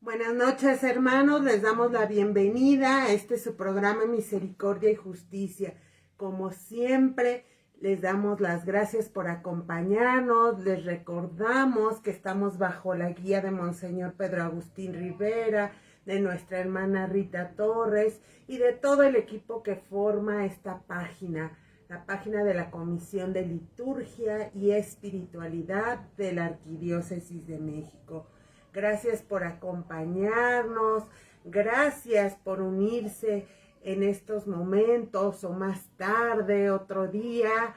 Buenas noches, hermanos, les damos la bienvenida a este su programa Misericordia y Justicia. Como siempre, les damos las gracias por acompañarnos, les recordamos que estamos bajo la guía de Monseñor Pedro Agustín Rivera, de nuestra hermana Rita Torres y de todo el equipo que forma esta página, la página de la Comisión de Liturgia y Espiritualidad de la Arquidiócesis de México. Gracias por acompañarnos, gracias por unirse en estos momentos o más tarde, otro día,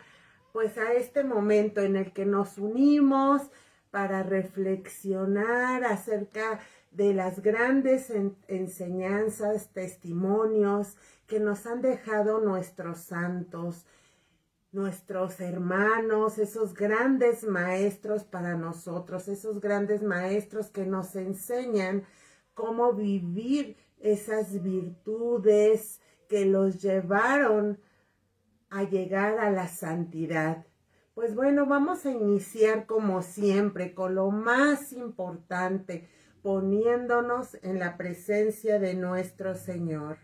pues a este momento en el que nos unimos para reflexionar acerca de las grandes enseñanzas, testimonios que nos han dejado nuestros santos, nuestros hermanos, esos grandes maestros para nosotros, esos grandes maestros que nos enseñan cómo vivir esas virtudes que los llevaron a llegar a la santidad. Pues bueno, vamos a iniciar como siempre con lo más importante, poniéndonos en la presencia de nuestro Señor.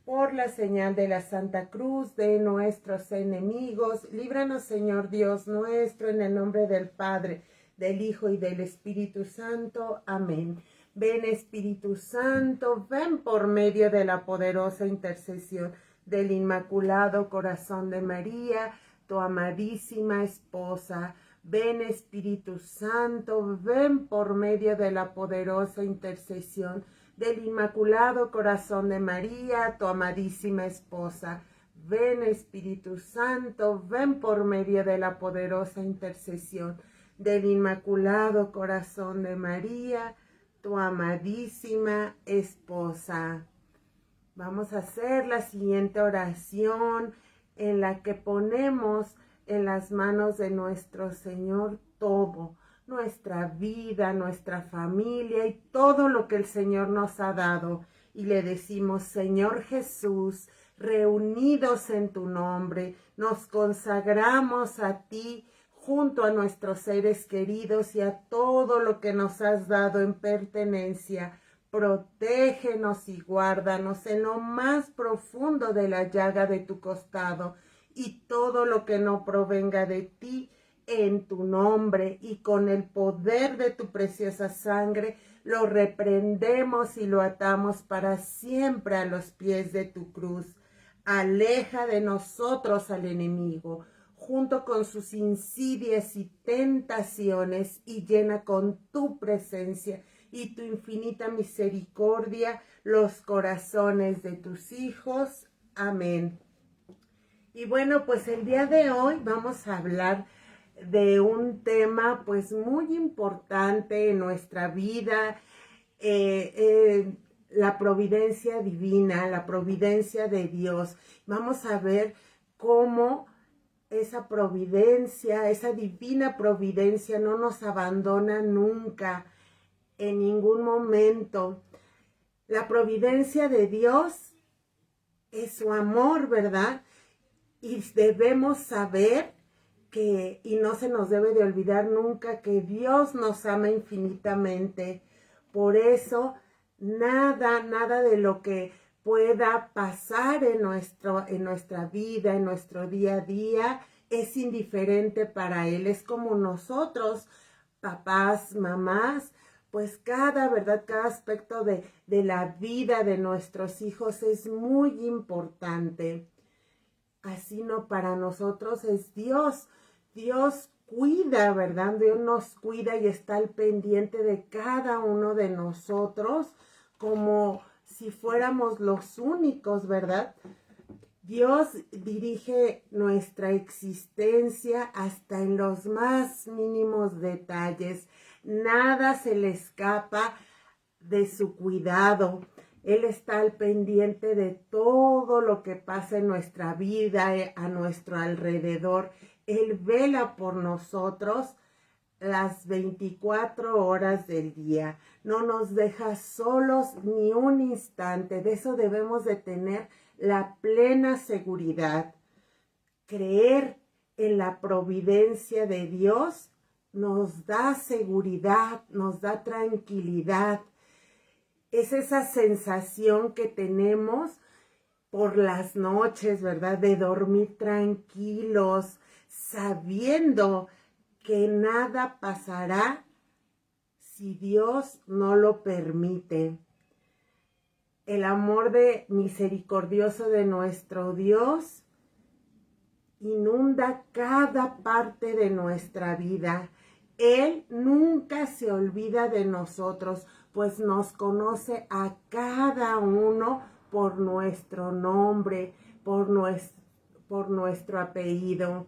Por la señal de la Santa Cruz de nuestros enemigos, líbranos, Señor Dios nuestro, en el nombre del Padre, del Hijo y del Espíritu Santo. Amén. Ven, Espíritu Santo, ven por medio de la poderosa intercesión del Inmaculado Corazón de María, tu amadísima esposa. Ven, Espíritu Santo, ven por medio de la poderosa intercesión del Inmaculado Corazón de María, tu amadísima esposa. Ven, Espíritu Santo, ven por medio de la poderosa intercesión del Inmaculado Corazón de María, tu amadísima esposa. Vamos a hacer la siguiente oración en la que ponemos en las manos de nuestro Señor todo, nuestra vida, nuestra familia y todo lo que el Señor nos ha dado. Y le decimos: Señor Jesús, reunidos en tu nombre, nos consagramos a ti junto a nuestros seres queridos y a todo lo que nos has dado en pertenencia. Protégenos y guárdanos en lo más profundo de la llaga de tu costado, y todo lo que no provenga de ti, en tu nombre y con el poder de tu preciosa sangre, lo reprendemos y lo atamos para siempre a los pies de tu cruz. Aleja de nosotros al enemigo, junto con sus insidias y tentaciones, y llena con tu presencia y tu infinita misericordia los corazones de tus hijos. Amén. Y bueno, pues el día de hoy vamos a hablar de un tema pues muy importante en nuestra vida, la providencia divina, la providencia de Dios. Vamos a ver cómo esa providencia, esa divina providencia no nos abandona nunca, en ningún momento. La providencia de Dios es su amor, ¿verdad? Y debemos saber que, y no se nos debe de olvidar nunca, que Dios nos ama infinitamente. Por eso, nada de lo que pueda pasar en nuestra vida, en nuestro día a día, es indiferente para Él. Es como nosotros, papás, mamás, pues cada aspecto de la vida de nuestros hijos es muy importante. Así no, para nosotros es Dios. Dios cuida, ¿verdad? Dios nos cuida y está al pendiente de cada uno de nosotros como si fuéramos los únicos, ¿verdad? Dios dirige nuestra existencia hasta en los más mínimos detalles. Nada se le escapa de su cuidado. Él está al pendiente de todo lo que pasa en nuestra vida, a nuestro alrededor. Él vela por nosotros las 24 horas del día. No nos deja solos ni un instante. De eso debemos de tener la plena seguridad. Creer en la providencia de Dios nos da seguridad, nos da tranquilidad. Es esa sensación que tenemos por las noches, ¿verdad? De dormir tranquilos, sabiendo que nada pasará si Dios no lo permite. El amor misericordioso de nuestro Dios inunda cada parte de nuestra vida. Él nunca se olvida de nosotros, pues nos conoce a cada uno por nuestro nombre, por nuestro apellido.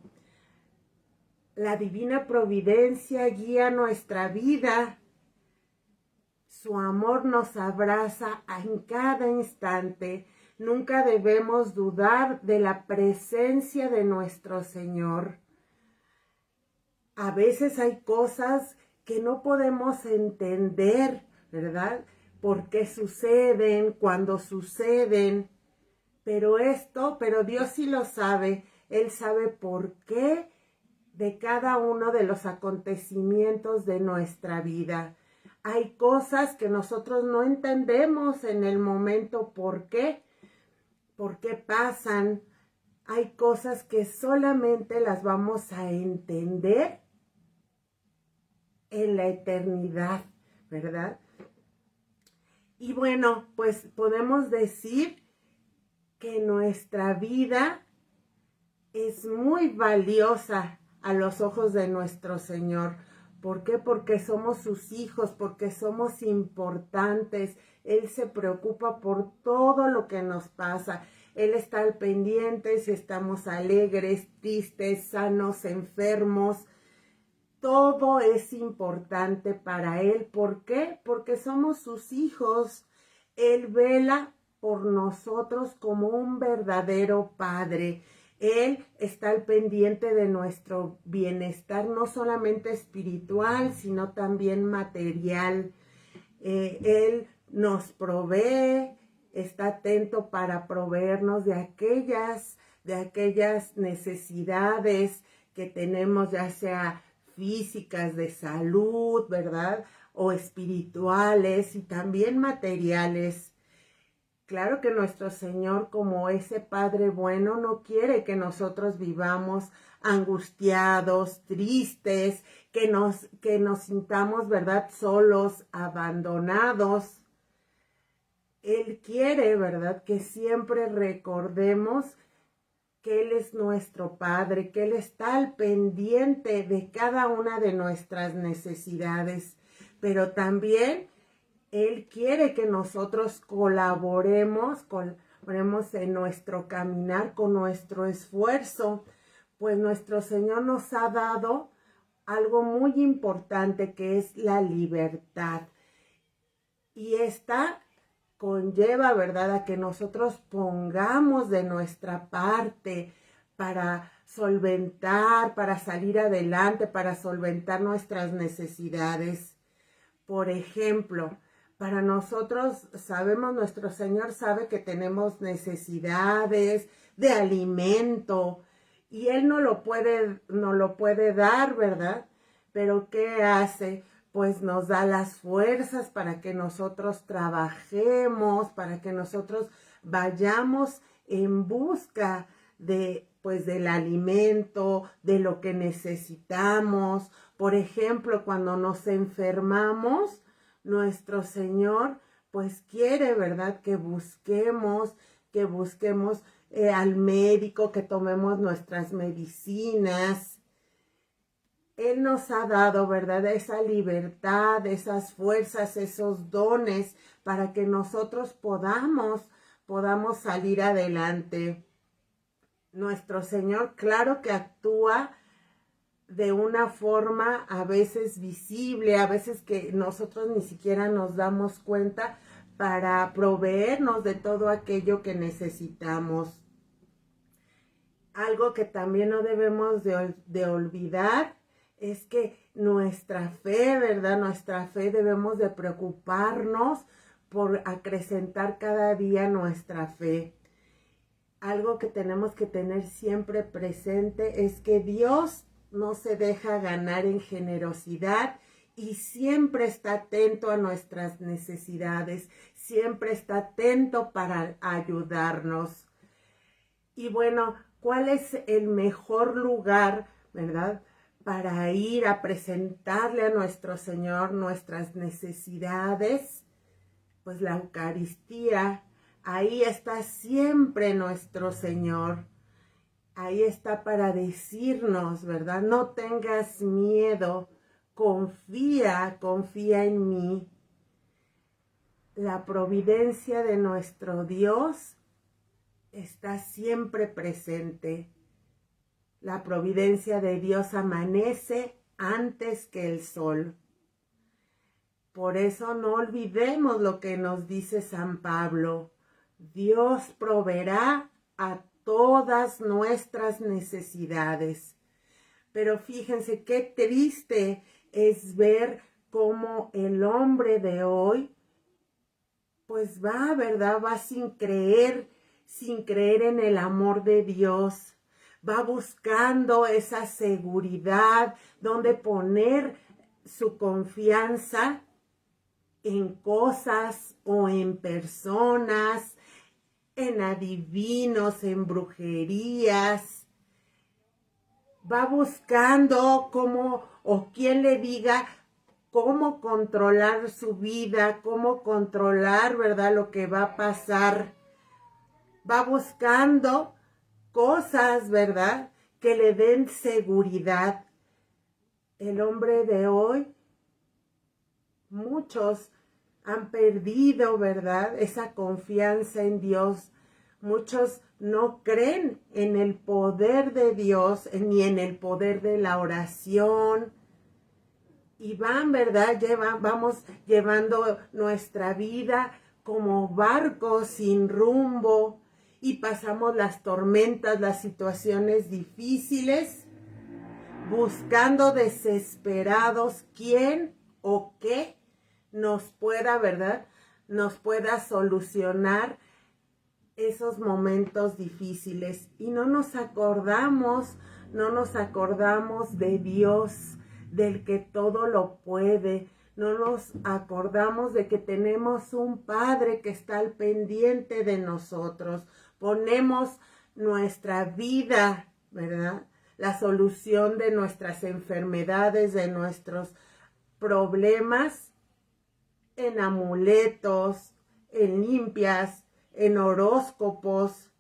La divina providencia guía nuestra vida. Su amor nos abraza en cada instante. Nunca debemos dudar de la presencia de nuestro Señor. A veces hay cosas que no podemos entender, ¿verdad? ¿Por qué suceden? ¿Cuándo suceden? Pero Dios sí lo sabe. Él sabe por qué de cada uno de los acontecimientos de nuestra vida. Hay cosas que nosotros no entendemos en el momento por qué pasan. Hay cosas que solamente las vamos a entender en la eternidad, ¿verdad? Y bueno, pues podemos decir que nuestra vida es muy valiosa a los ojos de nuestro Señor. ¿Por qué? Porque somos sus hijos, porque somos importantes. Él se preocupa por todo lo que nos pasa. Él está al pendiente si estamos alegres, tristes, sanos, enfermos. Todo es importante para Él. ¿Por qué? Porque somos sus hijos. Él vela por nosotros como un verdadero padre. Él está al pendiente de nuestro bienestar, no solamente espiritual, sino también material. Él nos provee, está atento para proveernos de aquellas necesidades que tenemos, ya sea físicas, de salud, ¿verdad? O espirituales y también materiales. Claro que nuestro Señor, como ese Padre bueno, no quiere que nosotros vivamos angustiados, tristes, que nos sintamos, ¿verdad?, solos, abandonados. Él quiere, ¿verdad?, que siempre recordemos que Él es nuestro Padre, que Él está al pendiente de cada una de nuestras necesidades, pero también Él quiere que nosotros colaboremos en nuestro caminar con nuestro esfuerzo, pues nuestro Señor nos ha dado algo muy importante, que es la libertad. Y esta conlleva, ¿verdad?, a que nosotros pongamos de nuestra parte para solventar, para salir adelante, para solventar nuestras necesidades. Por ejemplo, para nosotros nuestro Señor sabe que tenemos necesidades de alimento y Él no lo puede dar, ¿verdad? Pero ¿qué hace? Pues nos da las fuerzas para que nosotros trabajemos, para que nosotros vayamos en busca del alimento, de lo que necesitamos. Por ejemplo, cuando nos enfermamos, nuestro Señor pues quiere, ¿verdad?, que busquemos al médico, que tomemos nuestras medicinas. Él nos ha dado, ¿verdad?, esa libertad, esas fuerzas, esos dones para que nosotros podamos salir adelante. Nuestro Señor, claro que actúa de una forma a veces visible, a veces que nosotros ni siquiera nos damos cuenta, para proveernos de todo aquello que necesitamos. Algo que también no debemos de olvidar es que nuestra fe, ¿verdad? Nuestra fe, debemos de preocuparnos por acrecentar cada día nuestra fe. Algo que tenemos que tener siempre presente es que Dios no se deja ganar en generosidad y siempre está atento a nuestras necesidades, siempre está atento para ayudarnos. Y bueno, ¿cuál es el mejor lugar, verdad, para ir a presentarle a nuestro Señor nuestras necesidades? Pues la Eucaristía, ahí está siempre nuestro Señor. Ahí está para decirnos, ¿verdad? No tengas miedo, confía en mí. La providencia de nuestro Dios está siempre presente. La providencia de Dios amanece antes que el sol. Por eso no olvidemos lo que nos dice San Pablo. Dios proveerá a todas nuestras necesidades. Pero fíjense qué triste es ver cómo el hombre de hoy, pues va, ¿verdad? Va sin creer en el amor de Dios. Va buscando esa seguridad donde poner su confianza en cosas o en personas, en adivinos, en brujerías. Va buscando cómo o quién le diga cómo controlar su vida, cómo controlar, ¿verdad?, lo que va a pasar. Va buscando cosas, ¿verdad?, que le den seguridad. El hombre de hoy, muchos han perdido, ¿verdad?, esa confianza en Dios. Muchos no creen en el poder de Dios, ni en el poder de la oración. Y van, ¿verdad?, vamos llevando nuestra vida como barcos sin rumbo. Y pasamos las tormentas, las situaciones difíciles, buscando desesperados quién o qué nos pueda, ¿verdad?, nos pueda solucionar esos momentos difíciles. Y no nos acordamos de Dios, del que todo lo puede. No nos acordamos de que tenemos un Padre que está al pendiente de nosotros. Ponemos nuestra vida, ¿verdad?, la solución de nuestras enfermedades, de nuestros problemas, en amuletos, en limpias, en horóscopos.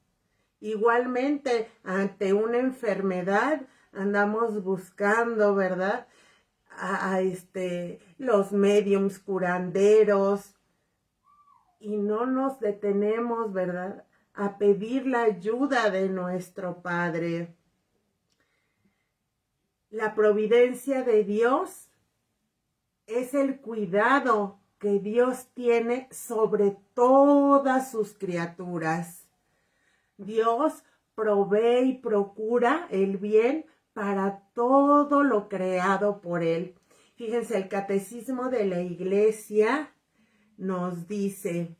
Igualmente, ante una enfermedad, andamos buscando, ¿verdad?, los médiums curanderos, y no nos detenemos, ¿verdad?, a pedir la ayuda de nuestro Padre. La providencia de Dios es el cuidado que Dios tiene sobre todas sus criaturas. Dios provee y procura el bien para todo lo creado por Él. Fíjense, el Catecismo de la Iglesia nos dice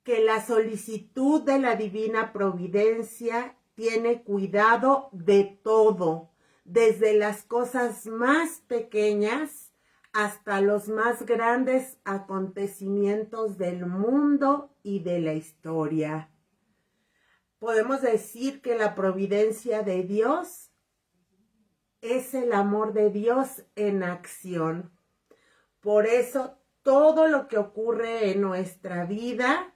que la solicitud de la divina providencia tiene cuidado de todo, desde las cosas más pequeñas hasta los más grandes acontecimientos del mundo y de la historia. Podemos decir que la providencia de Dios es el amor de Dios en acción. Por eso todo lo que ocurre en nuestra vida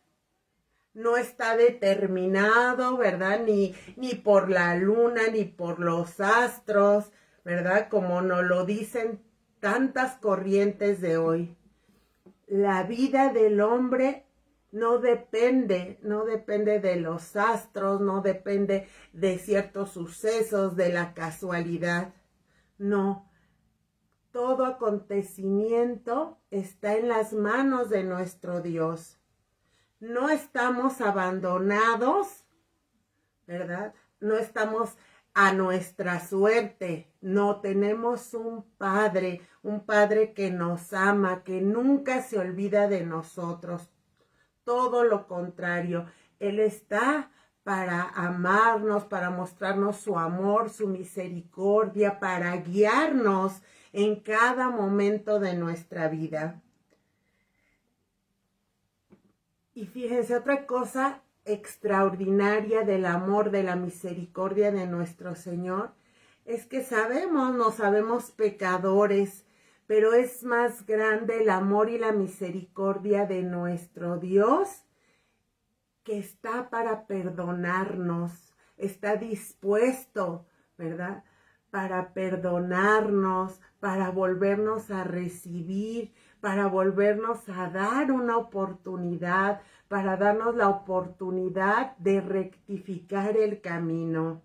no está determinado, ¿verdad?, ni por la luna, ni por los astros, ¿verdad?, como nos lo dicen tantas corrientes de hoy. La vida del hombre no depende de los astros, no depende de ciertos sucesos, de la casualidad. No, todo acontecimiento está en las manos de nuestro Dios. No estamos abandonados, ¿verdad? No estamos a nuestra suerte. No, tenemos un Padre que nos ama, que nunca se olvida de nosotros. Todo lo contrario, Él está para amarnos, para mostrarnos su amor, su misericordia, para guiarnos en cada momento de nuestra vida. Y fíjense, otra cosa extraordinaria del amor, de la misericordia de nuestro Señor, es que nos sabemos pecadores, pero es más grande el amor y la misericordia de nuestro Dios, que está para perdonarnos, está dispuesto, ¿verdad?, para perdonarnos, para volvernos a recibir, para volvernos a dar una oportunidad, para darnos la oportunidad de rectificar el camino.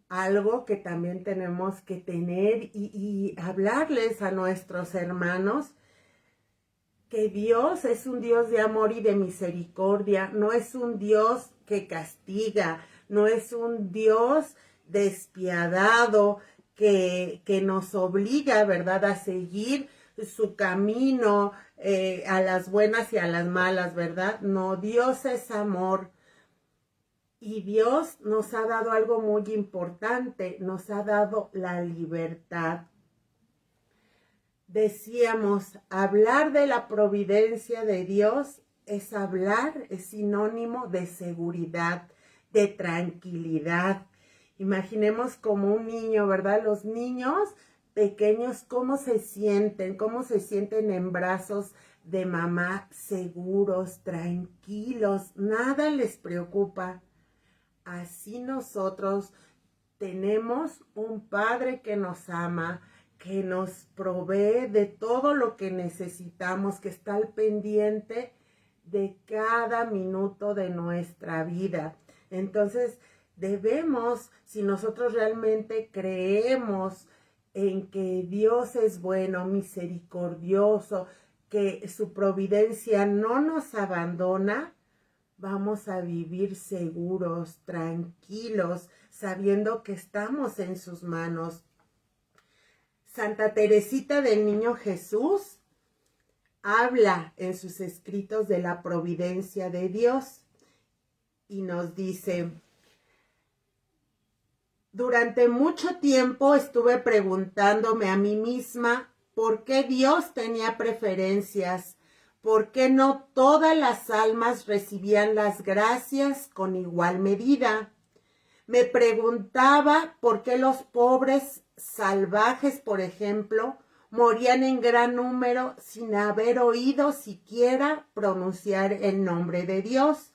Algo que también tenemos que tener y hablarles a nuestros hermanos, que Dios es un Dios de amor y de misericordia, no es un Dios que castiga, no es un Dios despiadado que nos obliga, ¿verdad?, a seguir su camino, a las buenas y a las malas, ¿verdad? No, Dios es amor. Y Dios nos ha dado algo muy importante, nos ha dado la libertad. Decíamos, hablar de la providencia de Dios es hablar, es sinónimo de seguridad, de tranquilidad. Imaginemos como un niño, ¿verdad? Los niños pequeños, cómo se sienten en brazos de mamá, seguros, tranquilos, nada les preocupa. Así nosotros tenemos un Padre que nos ama, que nos provee de todo lo que necesitamos, que está al pendiente de cada minuto de nuestra vida. Entonces, debemos, si nosotros realmente creemos en que Dios es bueno, misericordioso, que su providencia no nos abandona, vamos a vivir seguros, tranquilos, sabiendo que estamos en sus manos. Santa Teresita del Niño Jesús habla en sus escritos de la providencia de Dios y nos dice: durante mucho tiempo estuve preguntándome a mí misma por qué Dios tenía preferencias, por qué no todas las almas recibían las gracias con igual medida. Me preguntaba por qué los pobres salvajes, por ejemplo, morían en gran número sin haber oído siquiera pronunciar el nombre de Dios.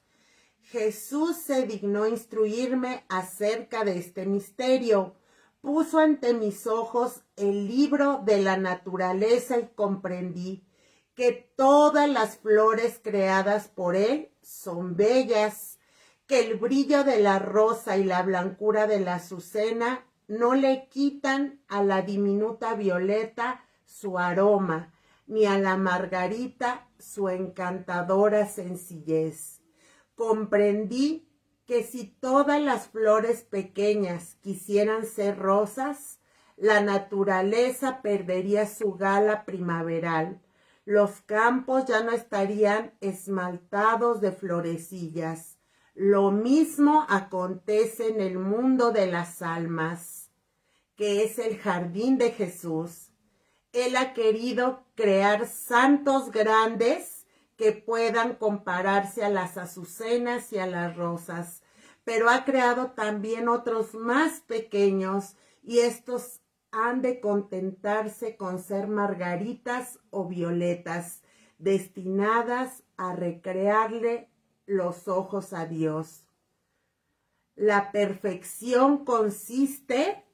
Jesús se dignó instruirme acerca de este misterio. Puso ante mis ojos el libro de la naturaleza y comprendí que todas las flores creadas por él son bellas, que el brillo de la rosa y la blancura de la azucena no le quitan a la diminuta violeta su aroma, ni a la margarita su encantadora sencillez. Comprendí que si todas las flores pequeñas quisieran ser rosas, la naturaleza perdería su gala primaveral. Los campos ya no estarían esmaltados de florecillas. Lo mismo acontece en el mundo de las almas, que es el jardín de Jesús. Él ha querido crear santos grandes que puedan compararse a las azucenas y a las rosas, pero ha creado también otros más pequeños, y estos han de contentarse con ser margaritas o violetas, destinadas a recrearle los ojos a Dios. La perfección consiste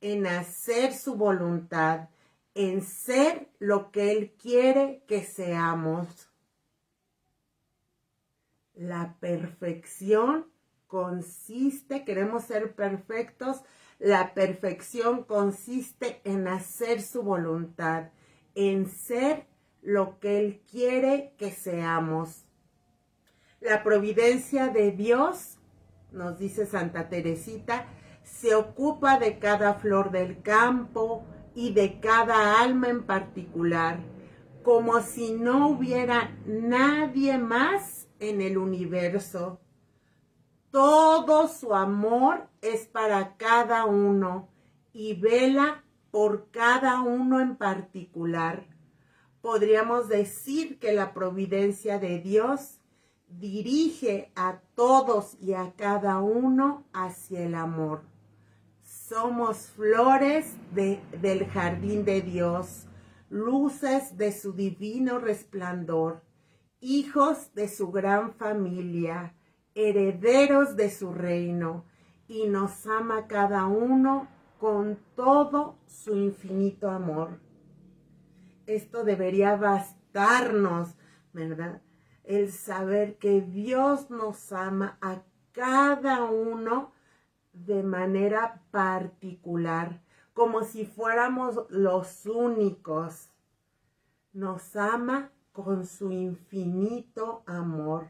en hacer su voluntad, en ser lo que Él quiere que seamos. La perfección consiste, queremos ser perfectos, la perfección consiste en hacer su voluntad, en ser lo que Él quiere que seamos. La providencia de Dios, nos dice Santa Teresita, se ocupa de cada flor del campo y de cada alma en particular, como si no hubiera nadie más en el universo. Todo su amor es para cada uno y vela por cada uno en particular. Podríamos decir que la providencia de Dios dirige a todos y a cada uno hacia el amor. Somos flores del jardín de Dios, luces de su divino resplandor, hijos de su gran familia, herederos de su reino, y nos ama cada uno con todo su infinito amor. Esto debería bastarnos, ¿verdad? El saber que Dios nos ama a cada uno de manera particular, como si fuéramos los únicos. Nos ama con su infinito amor.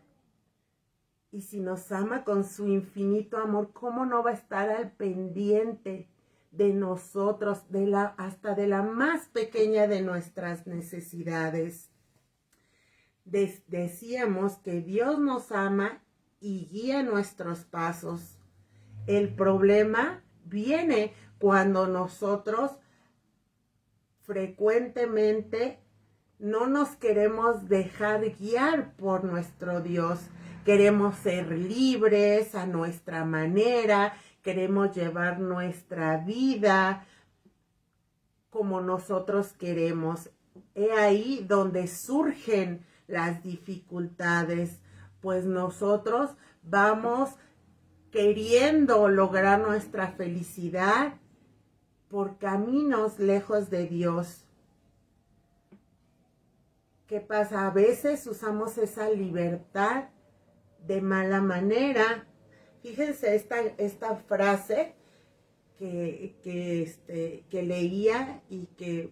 Y si nos ama con su infinito amor, ¿cómo no va a estar al pendiente de nosotros, hasta de la más pequeña de nuestras necesidades? Decíamos que Dios nos ama y guía nuestros pasos. El problema viene cuando nosotros frecuentemente no nos queremos dejar guiar por nuestro Dios. Queremos ser libres a nuestra manera, queremos llevar nuestra vida como nosotros queremos. He ahí donde surgen las dificultades, pues nosotros vamos queriendo lograr nuestra felicidad por caminos lejos de Dios. ¿Qué pasa? A veces usamos esa libertad de mala manera. Fíjense esta frase que leía y que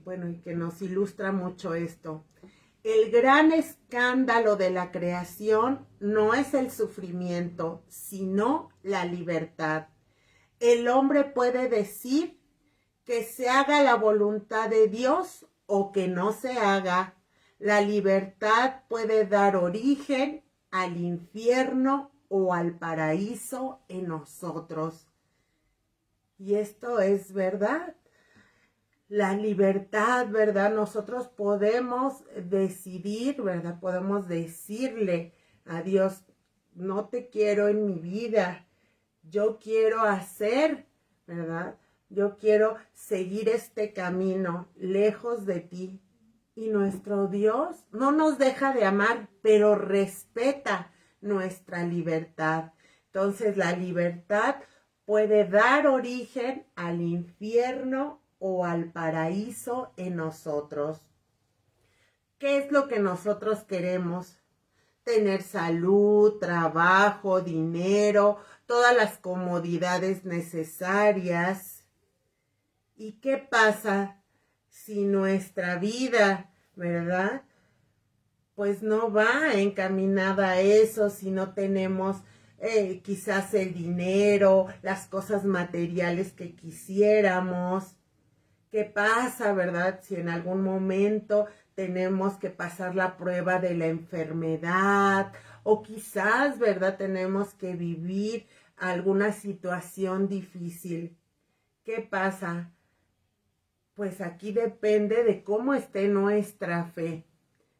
nos ilustra mucho esto. El gran escándalo de la creación no es el sufrimiento, sino la libertad. El hombre puede decir que se haga la voluntad de Dios o que no se haga. La libertad puede dar origen al infierno o al paraíso en nosotros. Y esto es verdad. La libertad, ¿verdad? Nosotros podemos decidir, ¿verdad? Podemos decirle a Dios, no te quiero en mi vida. Yo quiero hacer, ¿verdad? Yo quiero seguir este camino lejos de ti. Y nuestro Dios no nos deja de amar, pero respeta nuestra libertad. Entonces la libertad puede dar origen al infierno o al paraíso en nosotros. ¿Qué es lo que nosotros queremos? Tener salud, trabajo, dinero, todas las comodidades necesarias. ¿Y qué pasa si nuestra vida, ¿verdad? Pues no va encaminada a eso, si no tenemos quizás el dinero, las cosas materiales que quisiéramos. ¿Qué pasa, verdad? Si en algún momento tenemos que pasar la prueba de la enfermedad o quizás, ¿verdad? Tenemos que vivir alguna situación difícil. ¿Qué pasa? Pues aquí depende de cómo esté nuestra fe.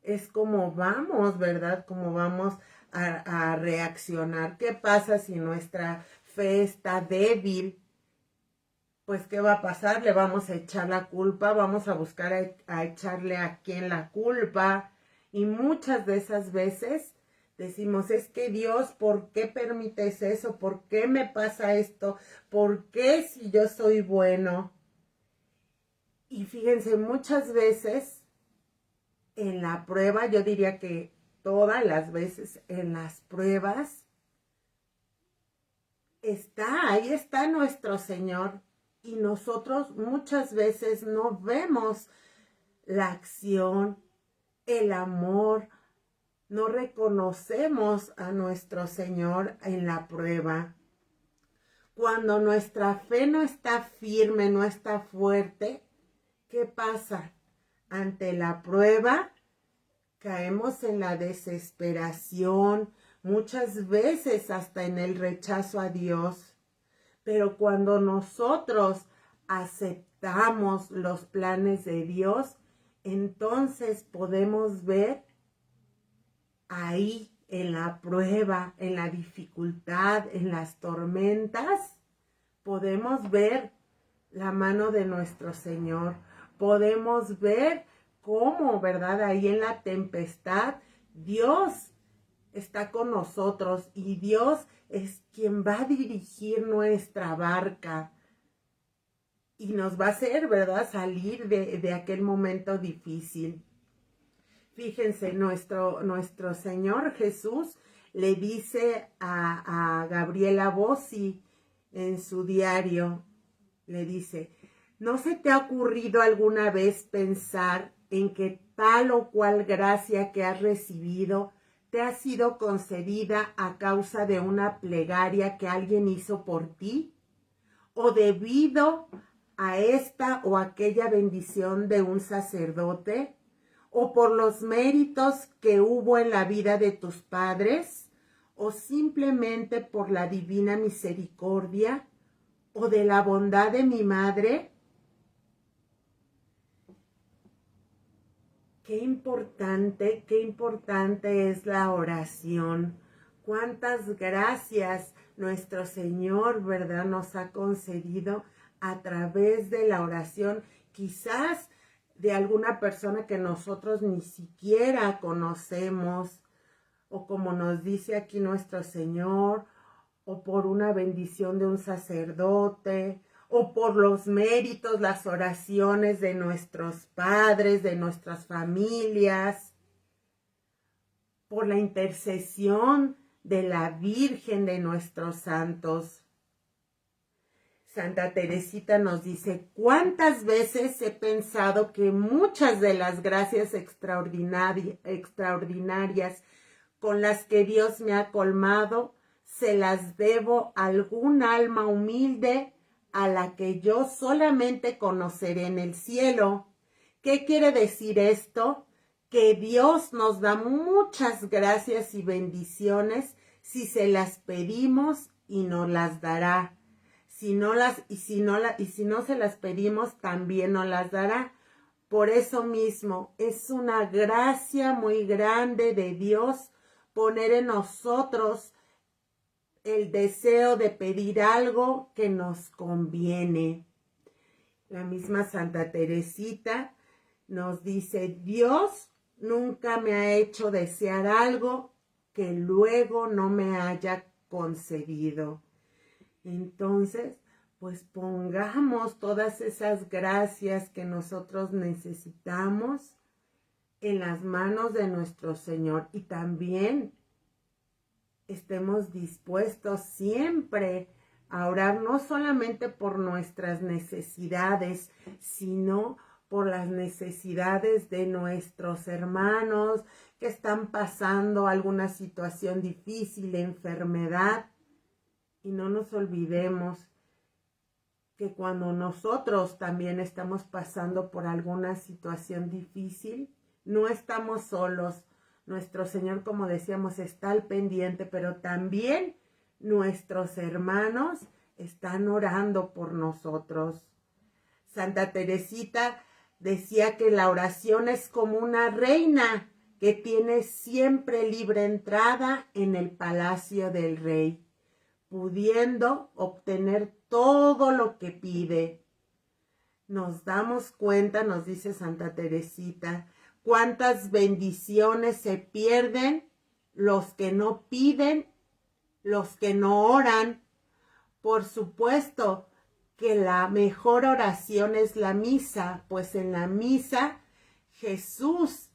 Es como vamos, ¿verdad? Cómo vamos a reaccionar. ¿Qué pasa si nuestra fe está débil? Pues, ¿qué va a pasar? Le vamos a echar la culpa, vamos a buscar a echarle a quién la culpa. Y muchas de esas veces decimos, es que Dios, ¿por qué permites eso? ¿Por qué me pasa esto? ¿Por qué si yo soy bueno? Y fíjense, muchas veces en la prueba, yo diría que todas las veces en las pruebas, ahí está nuestro Señor. Y nosotros muchas veces no vemos la acción, el amor, no reconocemos a nuestro Señor en la prueba. Cuando nuestra fe no está firme, no está fuerte, ¿qué pasa? Ante la prueba, caemos en la desesperación, muchas veces hasta en el rechazo a Dios. Pero cuando nosotros aceptamos aceptamos los planes de Dios, entonces podemos ver ahí en la prueba, en la dificultad, en las tormentas, podemos ver la mano de nuestro Señor. Podemos ver cómo, ¿verdad? Ahí en la tempestad, Dios está con nosotros y Dios es quien va a dirigir nuestra barca y nos va a hacer, ¿verdad?, salir de aquel momento difícil. Fíjense, nuestro Señor Jesús le dice a Gabriela Bossi en su diario, le dice: ¿no se te ha ocurrido alguna vez pensar en que tal o cual gracia que has recibido te ha sido concedida a causa de una plegaria que alguien hizo por ti? ¿O debido a esta o aquella bendición de un sacerdote? ¿O por los méritos que hubo en la vida de tus padres? ¿O simplemente por la divina misericordia? ¿O de la bondad de mi madre? Qué importante es la oración. Cuántas gracias nuestro Señor, ¿verdad?, nos ha concedido a través de la oración. Quizás de alguna persona que nosotros ni siquiera conocemos, o como nos dice aquí nuestro Señor, o por una bendición de un sacerdote, o por los méritos, las oraciones de nuestros padres, de nuestras familias, por la intercesión de la Virgen, de nuestros santos. Santa Teresita nos dice: ¿cuántas veces he pensado que muchas de las gracias extraordinarias con las que Dios me ha colmado se las debo a algún alma humilde a la que yo solamente conoceré en el cielo? ¿Qué quiere decir esto? Que Dios nos da muchas gracias y bendiciones si se las pedimos, y nos las dará. Si no se las pedimos, también nos las dará. Por eso mismo es una gracia muy grande de Dios poner en nosotros el deseo de pedir algo que nos conviene. La misma Santa Teresita nos dice: Dios nunca me ha hecho desear algo que luego no me haya concedido. Entonces, pues pongamos todas esas gracias que nosotros necesitamos en las manos de nuestro Señor, y también estemos dispuestos siempre a orar no solamente por nuestras necesidades, sino por las necesidades de nuestros hermanos que están pasando alguna situación difícil, enfermedad. Y no nos olvidemos que cuando nosotros también estamos pasando por alguna situación difícil, no estamos solos. Nuestro Señor, como decíamos, está al pendiente, pero también nuestros hermanos están orando por nosotros. Santa Teresita decía que la oración es como una reina que tiene siempre libre entrada en el palacio del rey, pudiendo obtener todo lo que pide. Nos damos cuenta, nos dice Santa Teresita, cuántas bendiciones se pierden los que no piden, los que no oran. Por supuesto que la mejor oración es la misa, pues en la misa Jesús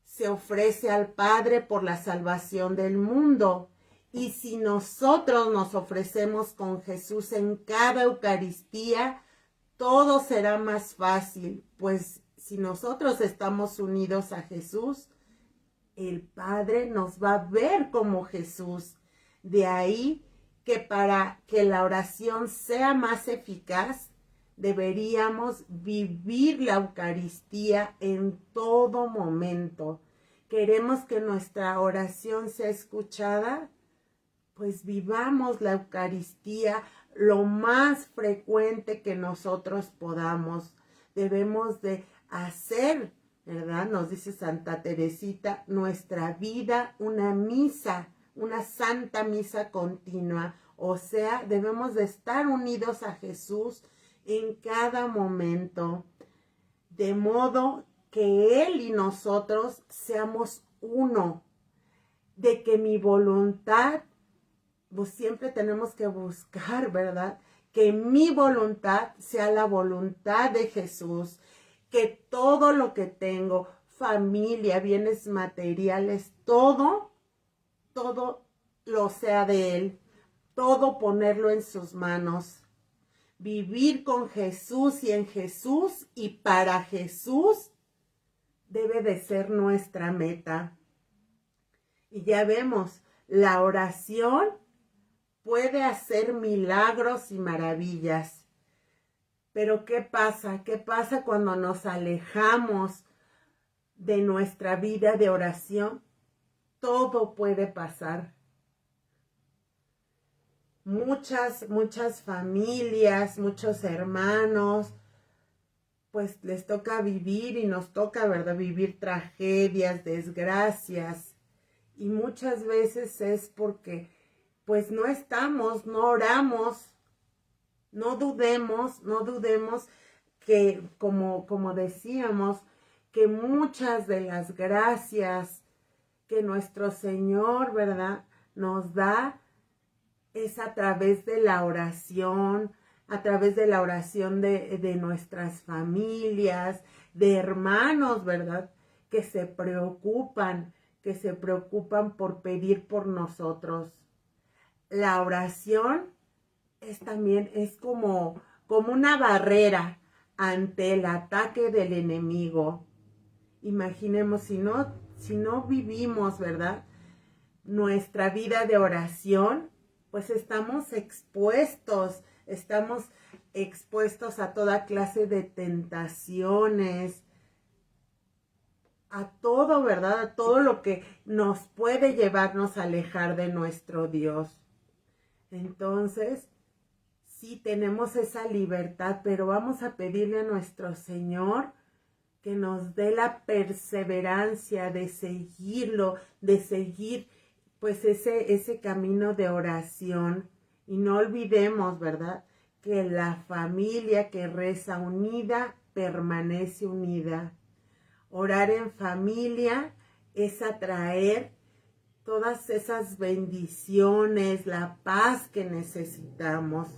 se ofrece al Padre por la salvación del mundo. Y si nosotros nos ofrecemos con Jesús en cada Eucaristía, todo será más fácil, pues si nosotros estamos unidos a Jesús, el Padre nos va a ver como Jesús. De ahí que para que la oración sea más eficaz, deberíamos vivir la Eucaristía en todo momento. ¿Queremos que nuestra oración sea escuchada? Pues vivamos la Eucaristía, lo más frecuente que nosotros podamos. Debemos de hacer, ¿verdad? Nos dice Santa Teresita, nuestra vida una misa, una santa misa continua. O sea, debemos de estar unidos a Jesús en cada momento, de modo que Él y nosotros seamos uno, de que mi voluntad, pues siempre tenemos que buscar, ¿verdad? Que mi voluntad sea la voluntad de Jesús, que todo lo que tengo, familia, bienes materiales, todo lo sea de Él, todo ponerlo en sus manos. Vivir con Jesús y en Jesús y para Jesús debe de ser nuestra meta. Y ya vemos, la oración puede hacer milagros y maravillas. Pero ¿qué pasa? ¿Qué pasa cuando nos alejamos de nuestra vida de oración? Todo puede pasar. Muchas familias, muchos hermanos, pues les toca vivir y nos toca, ¿verdad? Vivir tragedias, desgracias. Y muchas veces es porque, pues no estamos, no oramos, no dudemos que, como decíamos, que muchas de las gracias que nuestro Señor, ¿verdad?, nos da es a través de la oración, a través de la oración de nuestras familias, de hermanos, ¿verdad?, que se preocupan por pedir por nosotros. La oración es como una barrera ante el ataque del enemigo. Imaginemos, si no vivimos, ¿verdad?, nuestra vida de oración, pues estamos expuestos a toda clase de tentaciones, a todo, ¿verdad?, a todo lo que nos puede llevarnos a alejar de nuestro Dios. Entonces, sí tenemos esa libertad, pero vamos a pedirle a nuestro Señor que nos dé la perseverancia de seguirlo, de seguir pues ese camino de oración. Y no olvidemos, ¿verdad?, que la familia que reza unida permanece unida. Orar en familia es atraer todas esas bendiciones, la paz que necesitamos.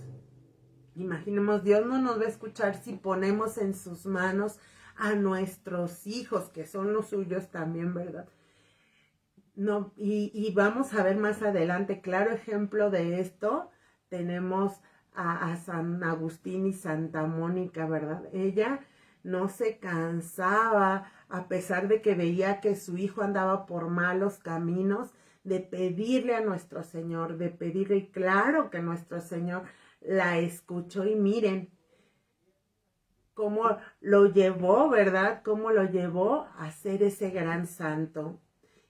Imaginemos, Dios no nos va a escuchar si ponemos en sus manos a nuestros hijos, que son los suyos también, ¿verdad? No, y vamos a ver más adelante, claro ejemplo de esto, tenemos a San Agustín y Santa Mónica, ¿verdad? Ella no se cansaba, a pesar de que veía que su hijo andaba por malos caminos, de pedirle a nuestro Señor, de pedirle, y claro que nuestro Señor la escuchó, y miren cómo lo llevó, ¿verdad? Cómo lo llevó a ser ese gran santo.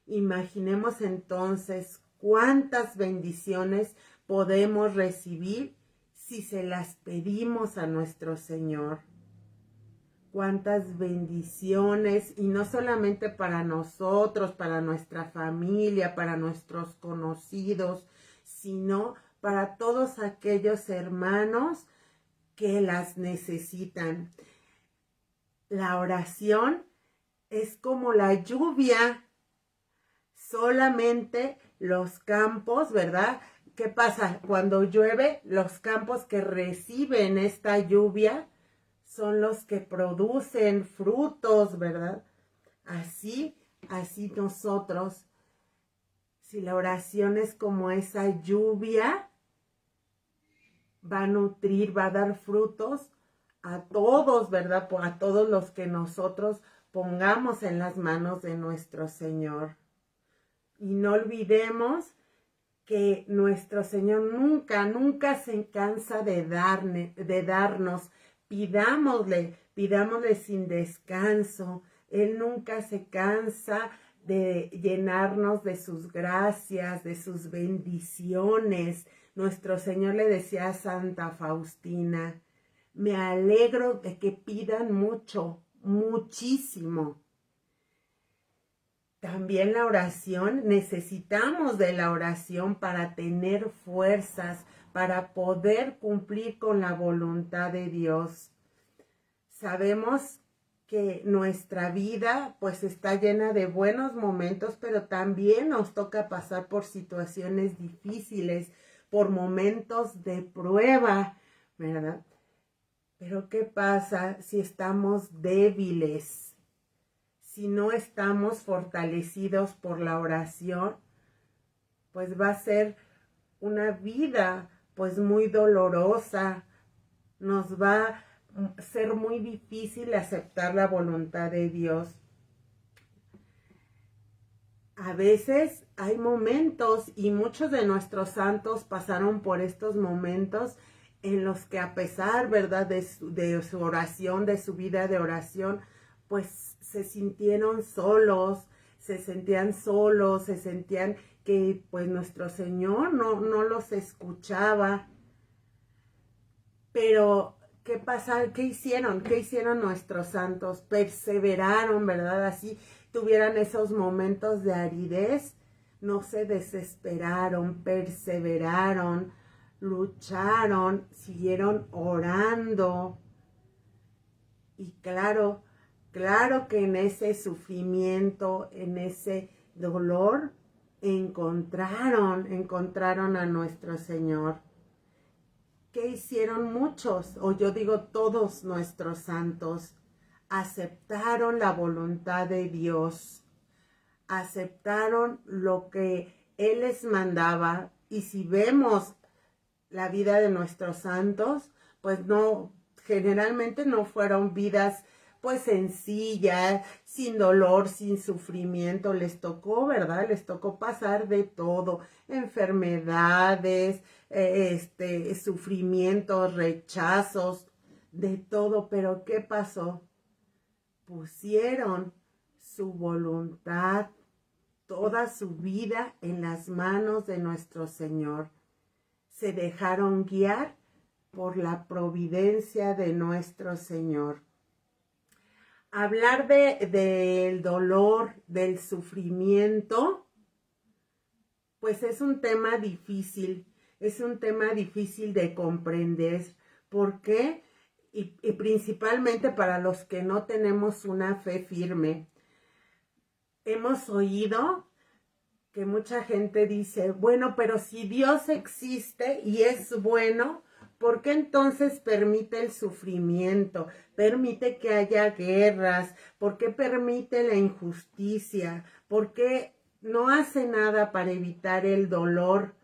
Imaginemos entonces cuántas bendiciones podemos recibir si se las pedimos a nuestro Señor. Cuántas bendiciones, y no solamente para nosotros, para nuestra familia, para nuestros conocidos, sino para todos aquellos hermanos que las necesitan. La oración es como la lluvia. Solamente los campos, ¿verdad? ¿Qué pasa? Cuando llueve, los campos que reciben esta lluvia son los que producen frutos, ¿verdad? Así nosotros, si la oración es como esa lluvia, va a nutrir, va a dar frutos a todos, ¿verdad? A todos los que nosotros pongamos en las manos de nuestro Señor. Y no olvidemos que nuestro Señor nunca se cansa de darnos. Pidámosle sin descanso. Él nunca se cansa de llenarnos de sus gracias, de sus bendiciones. Nuestro Señor le decía a Santa Faustina, me alegro de que pidan mucho, muchísimo. También la oración, necesitamos de la oración para tener fuerzas, para poder cumplir con la voluntad de Dios. Sabemos que nuestra vida pues está llena de buenos momentos, pero también nos toca pasar por situaciones difíciles, por momentos de prueba, ¿verdad? Pero ¿qué pasa si estamos débiles? Si no estamos fortalecidos por la oración, pues va a ser una vida pues muy dolorosa, nos va a ser muy difícil aceptar la voluntad de Dios. A veces hay momentos, y muchos de nuestros santos pasaron por estos momentos en los que a pesar, ¿verdad?, de su oración, de su vida de oración, pues se sintieron solos, se sentían solos, se sentían que pues nuestro Señor no los escuchaba. Pero, ¿qué pasa? ¿Qué hicieron? ¿Qué hicieron nuestros santos? Perseveraron, ¿verdad? Así tuvieran esos momentos de aridez, no se desesperaron, perseveraron, lucharon, siguieron orando. Y claro que en ese sufrimiento, en ese dolor, encontraron a nuestro Señor. ¿Qué hicieron muchos? O yo digo todos nuestros santos. Aceptaron la voluntad de Dios. Aceptaron lo que Él les mandaba. Y si vemos la vida de nuestros santos, pues no, generalmente no fueron vidas pues sencillas, sin dolor, sin sufrimiento. Les tocó, ¿verdad? Les tocó pasar de todo, enfermedades, sufrimientos, rechazos, de todo. Pero ¿qué pasó? Pusieron su voluntad, toda su vida en las manos de nuestro Señor. Se dejaron guiar por la providencia de nuestro Señor. Hablar del dolor, del sufrimiento, pues es un tema difícil de comprender. ¿Por qué? Y principalmente para los que no tenemos una fe firme. Hemos oído que mucha gente dice, bueno, pero si Dios existe y es bueno, ¿por qué entonces permite el sufrimiento? ¿Permite que haya guerras? ¿Por qué permite la injusticia? ¿Por qué no hace nada para evitar el dolor?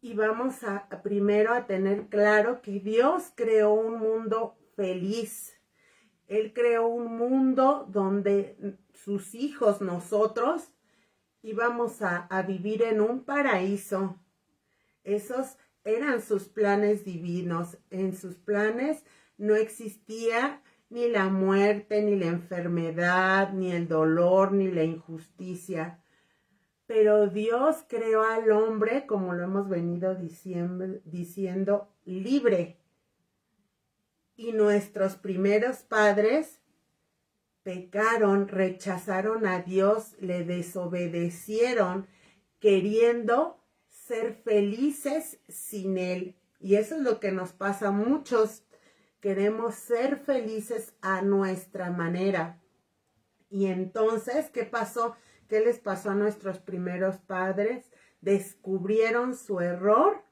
Y vamos primero a tener claro que Dios creó un mundo feliz. Él creó un mundo donde sus hijos, nosotros, íbamos a vivir en un paraíso. Esos eran sus planes divinos. En sus planes no existía ni la muerte, ni la enfermedad, ni el dolor, ni la injusticia. Pero Dios creó al hombre, como lo hemos venido diciendo, libre. Y nuestros primeros padres pecaron, rechazaron a Dios, le desobedecieron, queriendo ser felices sin Él. Y eso es lo que nos pasa a muchos. Queremos ser felices a nuestra manera. Y entonces, ¿qué pasó? ¿Qué les pasó a nuestros primeros padres? Descubrieron su error,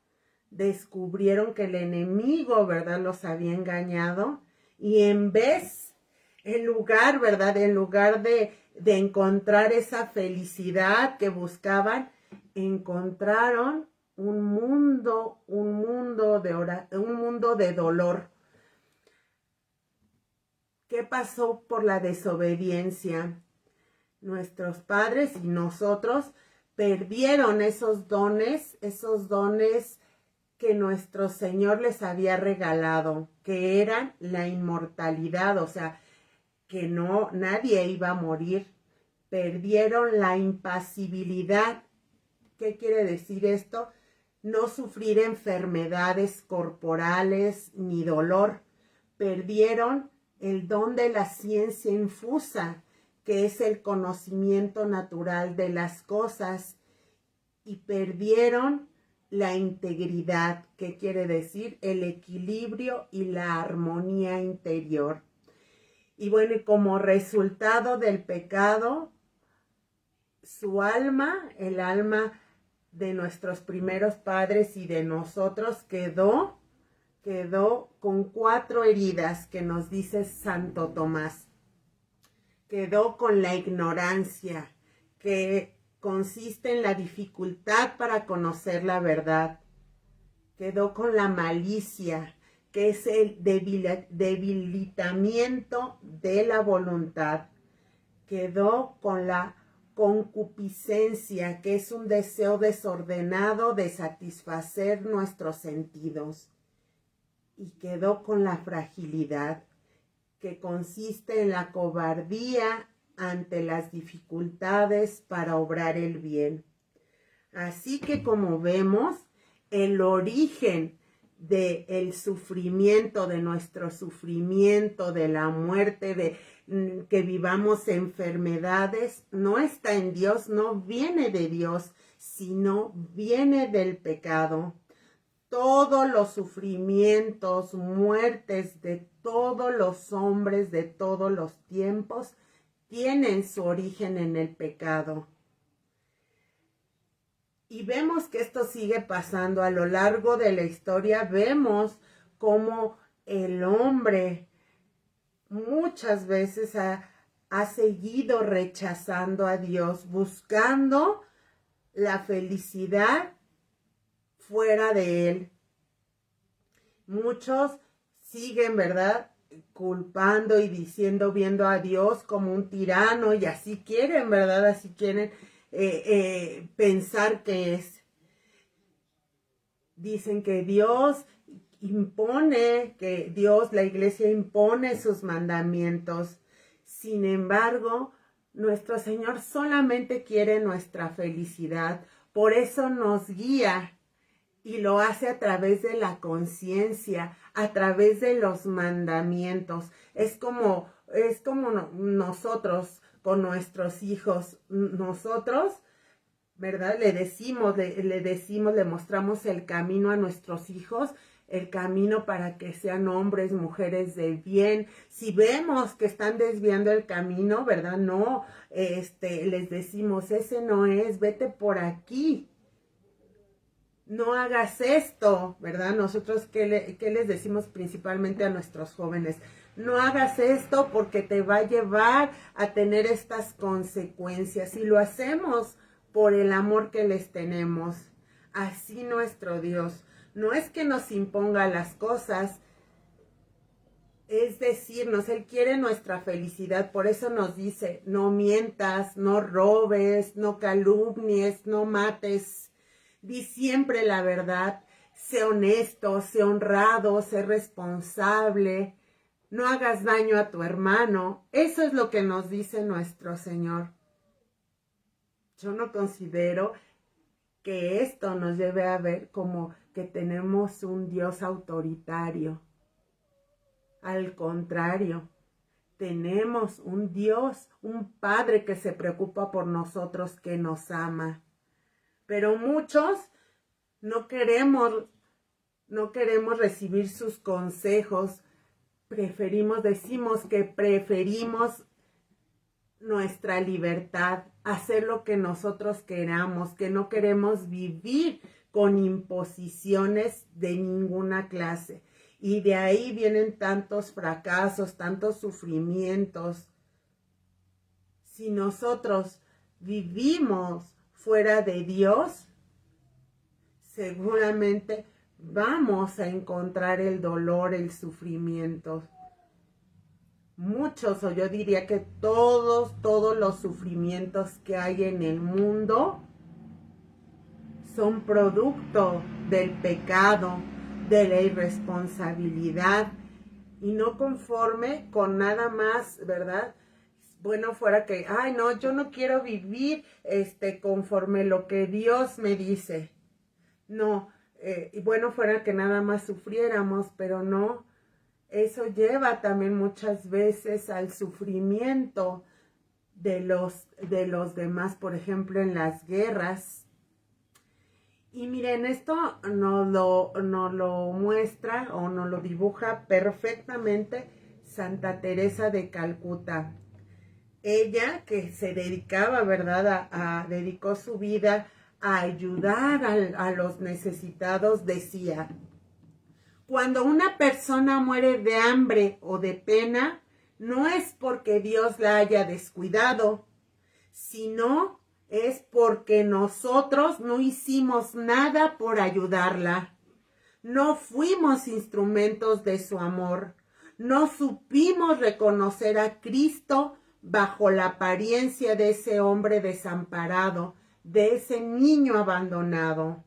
descubrieron que el enemigo, ¿verdad?, los había engañado. Y en lugar, ¿verdad?, en lugar de encontrar esa felicidad que buscaban, encontraron un mundo de dolor. ¿Qué pasó por la desobediencia? Nuestros padres y nosotros perdieron esos dones que nuestro Señor les había regalado, que eran la inmortalidad, o sea, que no, nadie iba a morir. Perdieron la impasibilidad. ¿Qué quiere decir esto? No sufrir enfermedades corporales ni dolor. Perdieron el don de la ciencia infusa, que es el conocimiento natural de las cosas, y perdieron la integridad, que quiere decir el equilibrio y la armonía interior. Y bueno, y como resultado del pecado, su alma, el alma de nuestros primeros padres y de nosotros quedó con 4 heridas que nos dice Santo Tomás. Quedó con la ignorancia, que consiste en la dificultad para conocer la verdad. Quedó con la malicia, que es el debilitamiento de la voluntad. Quedó con la concupiscencia, que es un deseo desordenado de satisfacer nuestros sentidos. Y quedó con la fragilidad, que consiste en la cobardía ante las dificultades para obrar el bien. Así que, como vemos, el origen del sufrimiento, de nuestro sufrimiento, de la muerte, de que vivamos enfermedades, no está en Dios, no viene de Dios, sino viene del pecado. Todos los sufrimientos, muertes de todos los hombres de todos los tiempos tienen su origen en el pecado. Y vemos que esto sigue pasando a lo largo de la historia. Vemos cómo el hombre muchas veces ha seguido rechazando a Dios, buscando la felicidad fuera de él. Muchos siguen, ¿verdad?, culpando y diciendo, viendo a Dios como un tirano, y así quieren, ¿verdad?, así quieren pensar que es. Dicen que Dios impone, que Dios, la iglesia impone sus mandamientos. Sin embargo, nuestro Señor solamente quiere nuestra felicidad. Por eso nos guía y lo hace a través de la conciencia, a través de los mandamientos. Es como nosotros con nuestros hijos. Nosotros, ¿verdad? Le mostramos el camino a nuestros hijos, el camino para que sean hombres, mujeres de bien. Si vemos que están desviando el camino, ¿verdad? No, les decimos, ese no es, vete por aquí. No hagas esto, ¿verdad? Nosotros, ¿qué les decimos principalmente a nuestros jóvenes? No hagas esto porque te va a llevar a tener estas consecuencias. Y lo hacemos por el amor que les tenemos. Así nuestro Dios. No es que nos imponga las cosas, es decirnos, Él quiere nuestra felicidad. Por eso nos dice, no mientas, no robes, no calumnies, no mates. Di siempre la verdad, sé honesto, sé honrado, sé responsable, no hagas daño a tu hermano. Eso es lo que nos dice nuestro Señor. Yo no considero que esto nos lleve a ver como que tenemos un Dios autoritario. Al contrario, tenemos un Dios, un Padre que se preocupa por nosotros, que nos ama. Pero muchos no queremos recibir sus consejos. Decimos que preferimos nuestra libertad, hacer lo que nosotros queramos, que no queremos vivir con imposiciones de ninguna clase. Y de ahí vienen tantos fracasos, tantos sufrimientos. Si nosotros vivimos fuera de Dios, seguramente vamos a encontrar el dolor, el sufrimiento. Muchos, o yo diría que todos los sufrimientos que hay en el mundo son producto del pecado, de la irresponsabilidad y no conforme con nada más, ¿verdad? Bueno, fuera que, ay, no, yo no quiero vivir conforme lo que Dios me dice. No, y bueno, fuera que nada más sufriéramos, pero no. Eso lleva también muchas veces al sufrimiento de los demás, por ejemplo, en las guerras. Y miren, esto nos lo muestra o nos lo dibuja perfectamente Santa Teresa de Calcuta. Ella que se dedicaba, ¿verdad? Dedicó su vida a ayudar a los necesitados, decía: cuando una persona muere de hambre o de pena, no es porque Dios la haya descuidado, sino es porque nosotros no hicimos nada por ayudarla. No fuimos instrumentos de su amor. No supimos reconocer a Cristo bajo la apariencia de ese hombre desamparado, de ese niño abandonado.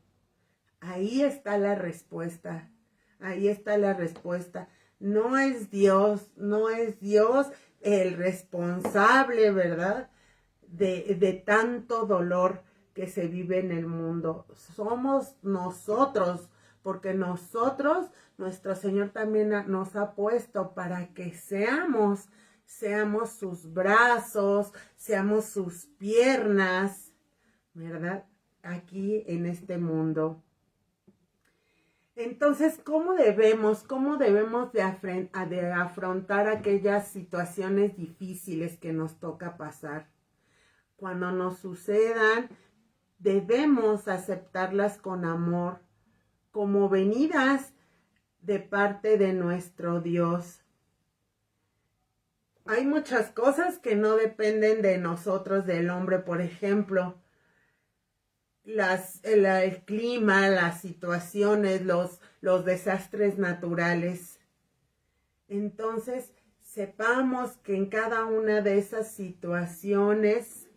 Ahí está la respuesta. Ahí está la respuesta. No es Dios el responsable, ¿verdad? De tanto dolor que se vive en el mundo. Somos nosotros, porque nuestro Señor también nos ha puesto para que seamos sus brazos, seamos sus piernas, ¿verdad? Aquí en este mundo. Entonces, ¿cómo debemos de afrontar aquellas situaciones difíciles que nos toca pasar? Cuando nos sucedan, debemos aceptarlas con amor, como venidas de parte de nuestro Dios. Hay muchas cosas que no dependen de nosotros, del hombre, por ejemplo, el clima, las situaciones, los desastres naturales. Entonces, sepamos que en cada una de esas situaciones,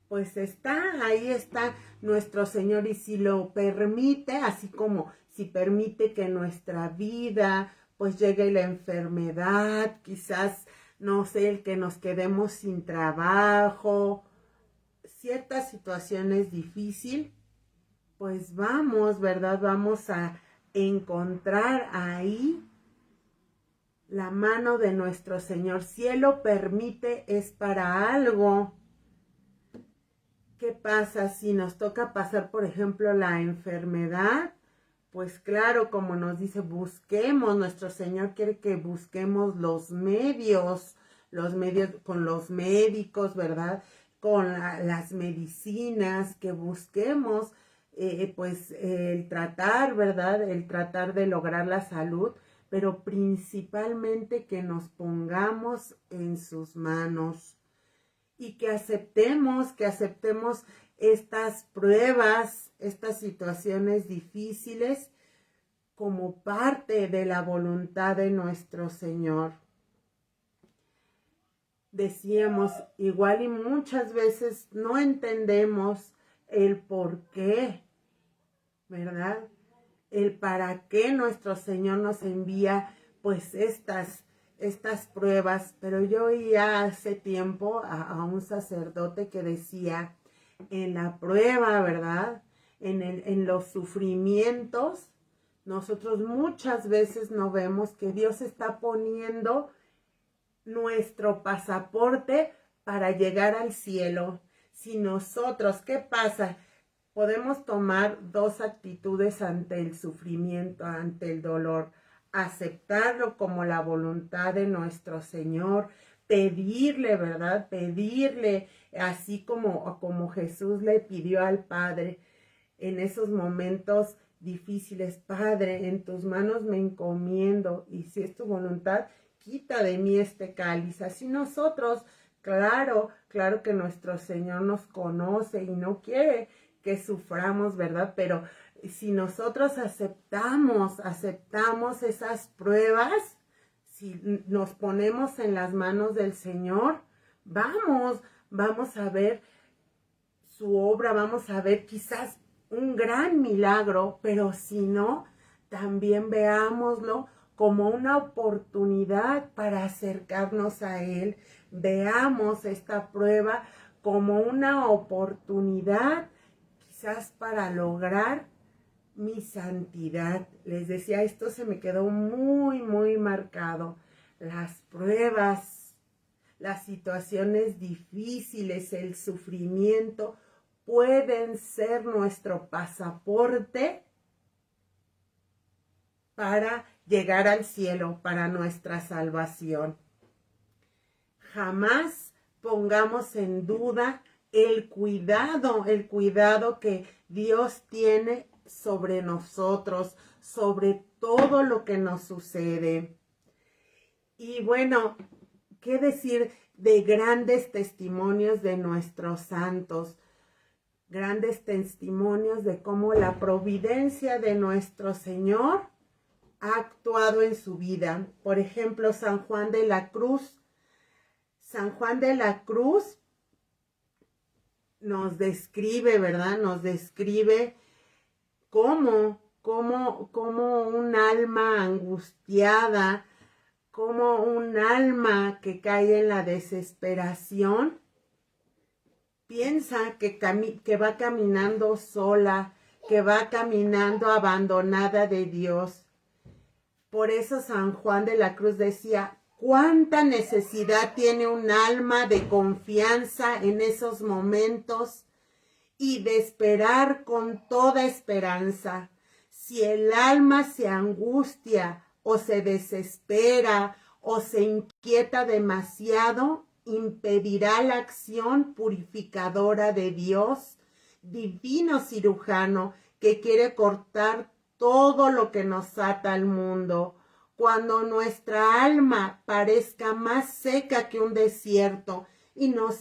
pues ahí está nuestro Señor, y si lo permite, así como si permite que en nuestra vida pues llegue la enfermedad, quizás, no sé, el que nos quedemos sin trabajo, ciertas situaciones difíciles, pues vamos, ¿verdad? Vamos a encontrar ahí la mano de nuestro Señor. Si Él lo permite, es para algo. ¿Qué pasa si nos toca pasar, por ejemplo, la enfermedad? Pues claro, como nos dice, busquemos, nuestro Señor quiere que busquemos los medios con los médicos, ¿verdad? Con las medicinas, que busquemos, pues el tratar, ¿verdad? El tratar de lograr la salud, pero principalmente que nos pongamos en sus manos y que aceptemos estas pruebas, estas situaciones difíciles como parte de la voluntad de nuestro Señor. Decíamos, igual y muchas veces no entendemos el por qué, ¿verdad? El para qué nuestro Señor nos envía pues estas pruebas. Pero yo oía hace tiempo a un sacerdote que decía, en la prueba, ¿verdad? En los sufrimientos, nosotros muchas veces no vemos que Dios está poniendo nuestro pasaporte para llegar al cielo. Si nosotros, ¿qué pasa? Podemos tomar dos actitudes ante el sufrimiento, ante el dolor: aceptarlo como la voluntad de nuestro Señor, pedirle, ¿verdad? Pedirle, así como Jesús le pidió al Padre en esos momentos difíciles: Padre, en tus manos me encomiendo, y si es tu voluntad, quita de mí este cáliz. Así nosotros, claro que nuestro Señor nos conoce y no quiere que suframos, ¿verdad? Pero si nosotros aceptamos esas pruebas, si nos ponemos en las manos del Señor, vamos a ver su obra, vamos a ver quizás un gran milagro, pero si no, también veámoslo como una oportunidad para acercarnos a Él. Veamos esta prueba como una oportunidad quizás para lograr mi santidad. Les decía, esto se me quedó muy, muy marcado. Las pruebas, las situaciones difíciles, el sufrimiento pueden ser nuestro pasaporte para llegar al cielo, para nuestra salvación. Jamás pongamos en duda el cuidado que Dios tiene sobre nosotros, sobre todo lo que nos sucede. Y bueno, ¿qué decir de grandes testimonios de nuestros santos? Grandes testimonios de cómo la providencia de nuestro Señor ha actuado en su vida. Por ejemplo, San Juan de la Cruz. San Juan de la Cruz nos describe, ¿verdad? Nos describe cómo un alma angustiada, como un alma que cae en la desesperación, piensa que va caminando sola, que va caminando abandonada de Dios. Por eso San Juan de la Cruz decía, cuánta necesidad tiene un alma de confianza en esos momentos y de esperar con toda esperanza. Si el alma se angustia o se desespera o se inquieta demasiado, impedirá la acción purificadora de Dios, divino cirujano, que quiere cortar todo lo que nos ata al mundo. Cuando nuestra alma parezca más seca que un desierto y no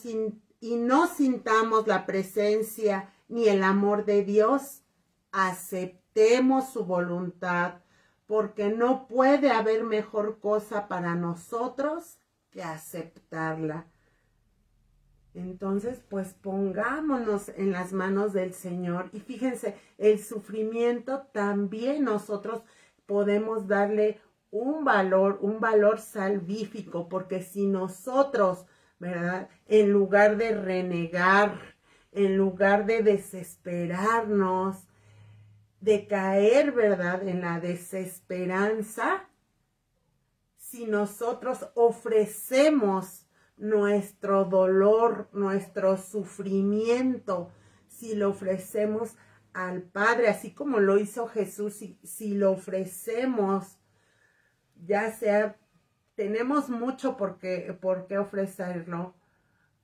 sintamos la presencia ni el amor de Dios, aceptemos su voluntad, porque no puede haber mejor cosa para nosotros que aceptarla. Entonces, pues pongámonos en las manos del Señor. Y fíjense, el sufrimiento también nosotros podemos darle un valor salvífico, porque si nosotros, ¿verdad?, en lugar de renegar, en lugar de desesperarnos, de caer, ¿verdad?, en la desesperanza, si nosotros ofrecemos nuestro dolor, nuestro sufrimiento, si lo ofrecemos al Padre, así como lo hizo Jesús, si lo ofrecemos, ya sea, tenemos mucho por qué ofrecerlo,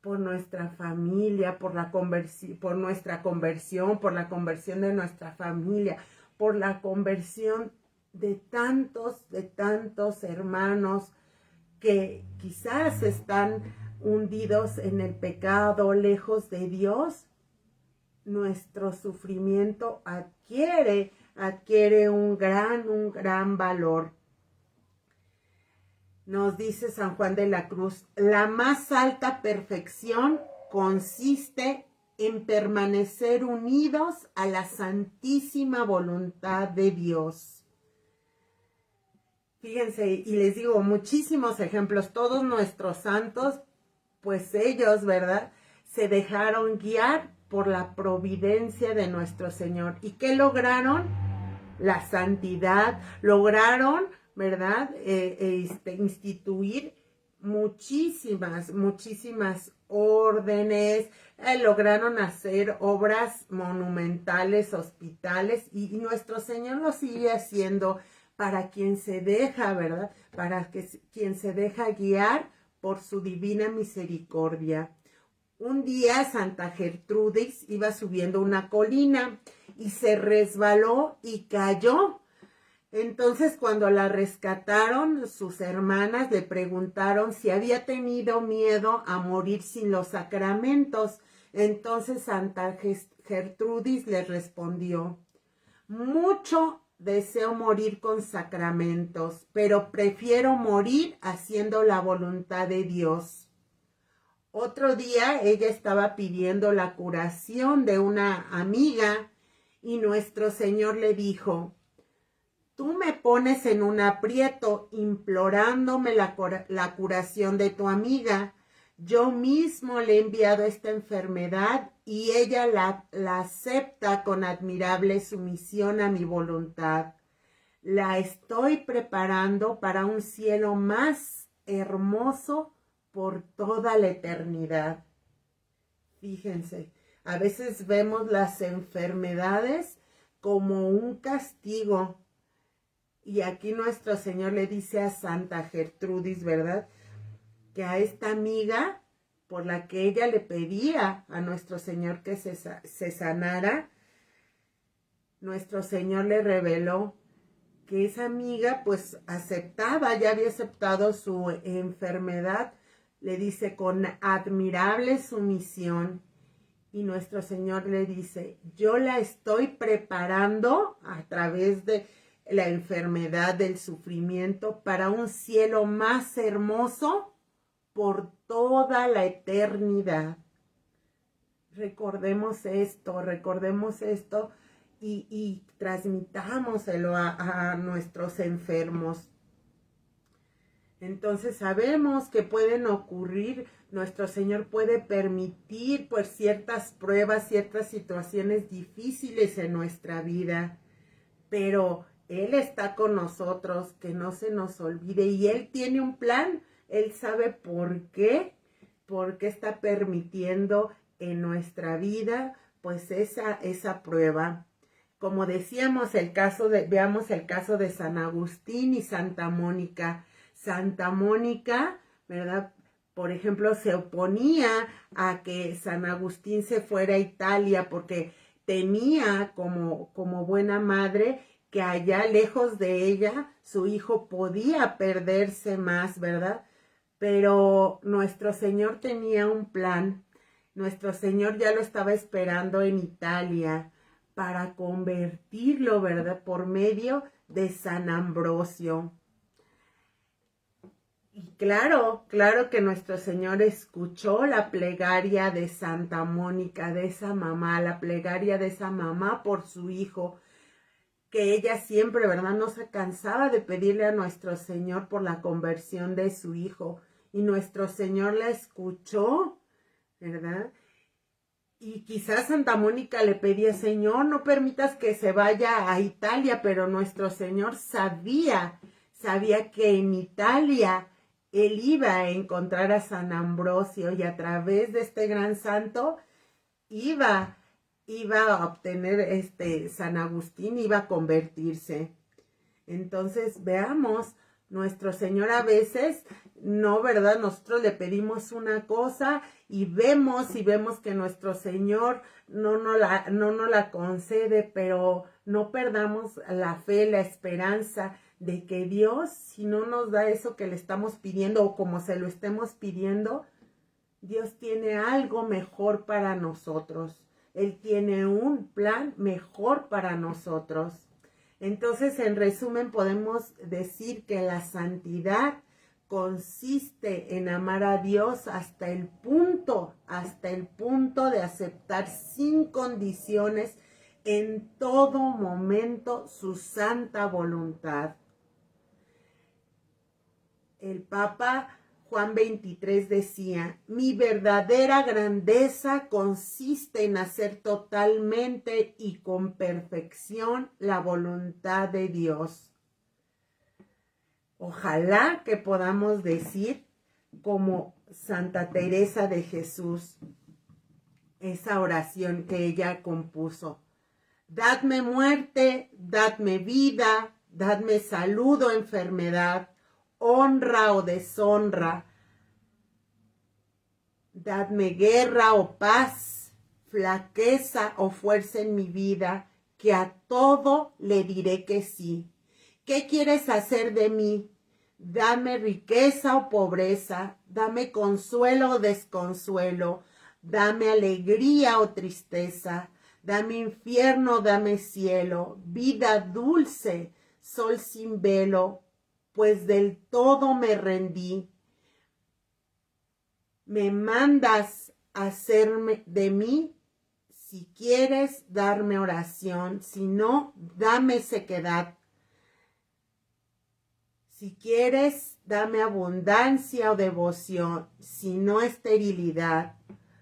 por nuestra familia, por nuestra conversión, por la conversión de nuestra familia, por la conversión de tantos hermanos que quizás están hundidos en el pecado, lejos de Dios. Nuestro sufrimiento adquiere un gran valor. Nos dice San Juan de la Cruz, la más alta perfección consiste en permanecer unidos a la santísima voluntad de Dios. Fíjense, y les digo muchísimos ejemplos, todos nuestros santos, pues ellos, ¿verdad?, se dejaron guiar por la providencia de nuestro Señor. ¿Y qué lograron? La santidad, lograron, ¿verdad?, instituir muchísimas órdenes, lograron hacer obras monumentales, hospitales, y nuestro Señor lo sigue haciendo para quien se deja, ¿verdad?, quien se deja guiar por su divina misericordia. Un día Santa Gertrudis iba subiendo una colina y se resbaló y cayó. Entonces, cuando la rescataron, sus hermanas le preguntaron si había tenido miedo a morir sin los sacramentos. Entonces Santa Gertrudis les respondió, mucho deseo morir con sacramentos, pero prefiero morir haciendo la voluntad de Dios. Otro día ella estaba pidiendo la curación de una amiga y nuestro Señor le dijo, tú me pones en un aprieto implorándome la curación de tu amiga. Yo mismo le he enviado esta enfermedad y ella la acepta con admirable sumisión a mi voluntad. La estoy preparando para un cielo más hermoso por toda la eternidad. Fíjense, a veces vemos las enfermedades como un castigo. Y aquí nuestro Señor le dice a Santa Gertrudis, ¿verdad?, que a esta amiga, por la que ella le pedía a nuestro Señor que se sanara, nuestro Señor le reveló que esa amiga pues ya había aceptado su enfermedad, le dice con admirable sumisión, y nuestro Señor le dice, yo la estoy preparando a través de la enfermedad, del sufrimiento, para un cielo más hermoso por toda la eternidad. Recordemos esto y transmitámoselo a nuestros enfermos. Entonces sabemos que pueden ocurrir, nuestro Señor puede permitir pues ciertas pruebas, ciertas situaciones difíciles en nuestra vida, pero Él está con nosotros, que no se nos olvide, y Él tiene un plan. Él sabe por qué está permitiendo en nuestra vida pues esa prueba. Como decíamos, veamos el caso de San Agustín y Santa Mónica. Santa Mónica, ¿verdad?, por ejemplo, se oponía a que San Agustín se fuera a Italia porque temía como buena madre que allá lejos de ella su hijo podía perderse más, ¿verdad? Pero nuestro Señor tenía un plan. Nuestro Señor ya lo estaba esperando en Italia para convertirlo, ¿verdad?, por medio de San Ambrosio. Y claro que nuestro Señor escuchó la plegaria de Santa Mónica, de esa mamá, la plegaria de esa mamá por su hijo, que ella siempre, ¿verdad?, no se cansaba de pedirle a nuestro Señor por la conversión de su hijo. Y nuestro Señor la escuchó, ¿verdad? Y quizás Santa Mónica le pedía, Señor, no permitas que se vaya a Italia, pero nuestro Señor sabía que en Italia Él iba a encontrar a San Ambrosio, y a través de este gran santo iba a obtener San Agustín, iba a convertirse. Entonces, veamos, nuestro Señor a veces, no, ¿verdad? Nosotros le pedimos una cosa y vemos que nuestro Señor no nos la concede, pero no perdamos la fe, la esperanza de que Dios, si no nos da eso que le estamos pidiendo o como se lo estemos pidiendo, Dios tiene algo mejor para nosotros. Él tiene un plan mejor para nosotros. Entonces, en resumen, podemos decir que la santidad consiste en amar a Dios hasta el punto de aceptar sin condiciones en todo momento su santa voluntad. El Papa Juan 23 decía, mi verdadera grandeza consiste en hacer totalmente y con perfección la voluntad de Dios. Ojalá que podamos decir como Santa Teresa de Jesús, esa oración que ella compuso. Dadme muerte, dadme vida, dadme salud o enfermedad, honra o deshonra, dadme guerra o paz, flaqueza o fuerza en mi vida, que a todo le diré que sí. ¿Qué quieres hacer de mí? Dame riqueza o pobreza, dame consuelo o desconsuelo, dame alegría o tristeza, dame infierno, dame cielo, vida dulce, sol sin velo, pues del todo me rendí. Me mandas hacerme de mí, si quieres darme oración, si no, dame sequedad. Si quieres, dame abundancia o devoción, si no esterilidad.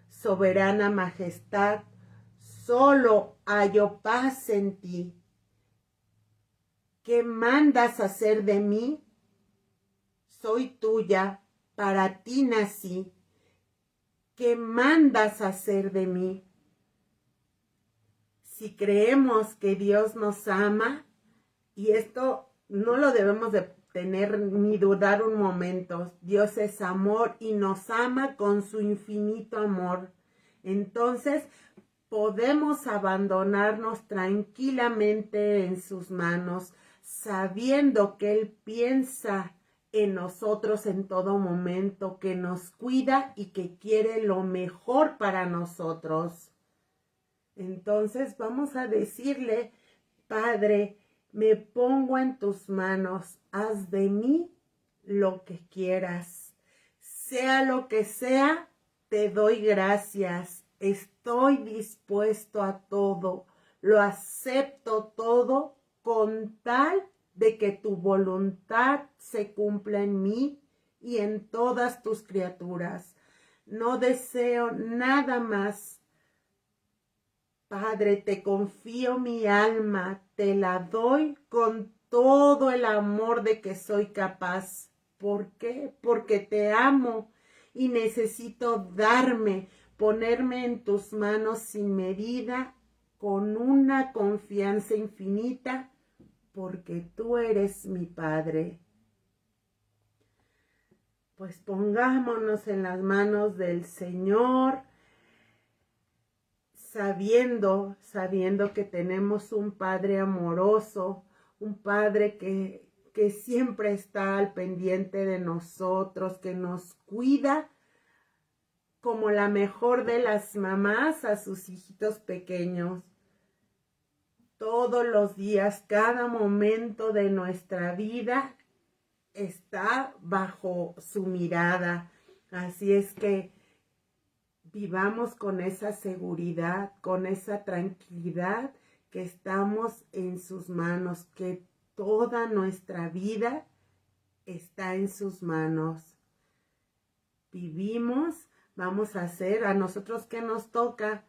Soberana majestad, solo hallo paz en ti. ¿Qué mandas hacer de mí? Soy tuya, para ti nací. ¿Qué mandas hacer de mí? Si creemos que Dios nos ama, y esto no lo debemos de tener ni dudar un momento, Dios es amor y nos ama con su infinito amor. Entonces podemos abandonarnos tranquilamente en sus manos, sabiendo que Él piensa en nosotros en todo momento, que nos cuida y que quiere lo mejor para nosotros. Entonces vamos a decirle, Padre, me pongo en tus manos, haz de mí lo que quieras. Sea lo que sea, te doy gracias. Estoy dispuesto a todo, lo acepto todo con tal de que tu voluntad se cumpla en mí y en todas tus criaturas. No deseo nada más. Padre, te confío mi alma, te la doy con todo el amor de que soy capaz. ¿Por qué? Porque te amo y necesito ponerme en tus manos sin medida, con una confianza infinita, porque tú eres mi Padre. Pues pongámonos en las manos del Señor, sabiendo que tenemos un Padre amoroso, un Padre que siempre está al pendiente de nosotros, que nos cuida como la mejor de las mamás a sus hijitos pequeños. Todos los días, cada momento de nuestra vida está bajo su mirada. Así es que vivamos con esa seguridad, con esa tranquilidad, que estamos en sus manos, que toda nuestra vida está en sus manos. Vivimos, vamos a hacer, a nosotros que nos toca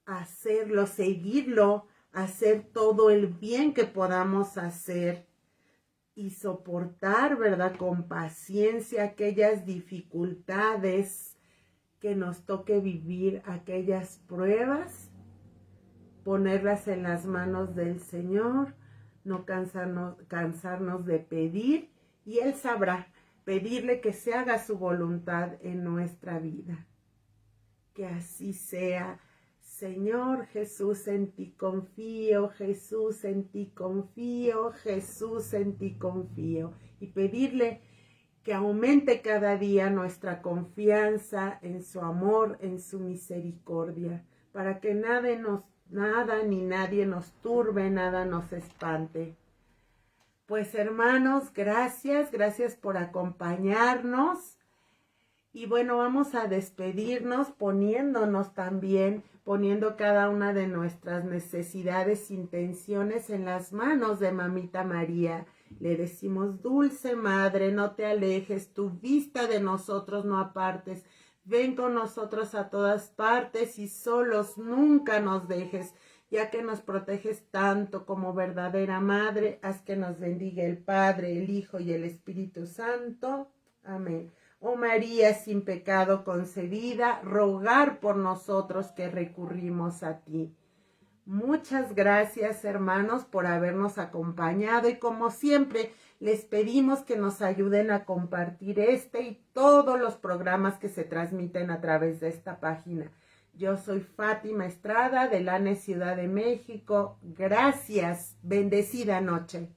hacerlo, seguirlo, hacer todo el bien que podamos hacer y soportar, ¿verdad?, con paciencia aquellas dificultades que nos toque vivir, aquellas pruebas, ponerlas en las manos del Señor, no cansarnos de pedir, y Él sabrá, pedirle que se haga su voluntad en nuestra vida. Que así sea. Señor Jesús, en ti confío, Jesús, en ti confío, Jesús, en ti confío. Y pedirle que aumente cada día nuestra confianza en su amor, en su misericordia, para que nada ni nadie nos turbe, nada nos espante. Pues hermanos, gracias por acompañarnos. Y bueno, vamos a despedirnos poniendo cada una de nuestras necesidades, intenciones en las manos de Mamita María. Le decimos, dulce Madre, no te alejes, tu vista de nosotros no apartes. Ven con nosotros a todas partes y solos nunca nos dejes. Ya que nos proteges tanto como verdadera Madre, haz que nos bendiga el Padre, el Hijo y el Espíritu Santo. Amén. Oh María sin pecado concebida, rogar por nosotros que recurrimos a ti. Muchas gracias, hermanos, por habernos acompañado, y como siempre les pedimos que nos ayuden a compartir este y todos los programas que se transmiten a través de esta página. Yo soy Fátima Estrada de Lanes, Ciudad de México. Gracias. Bendecida noche.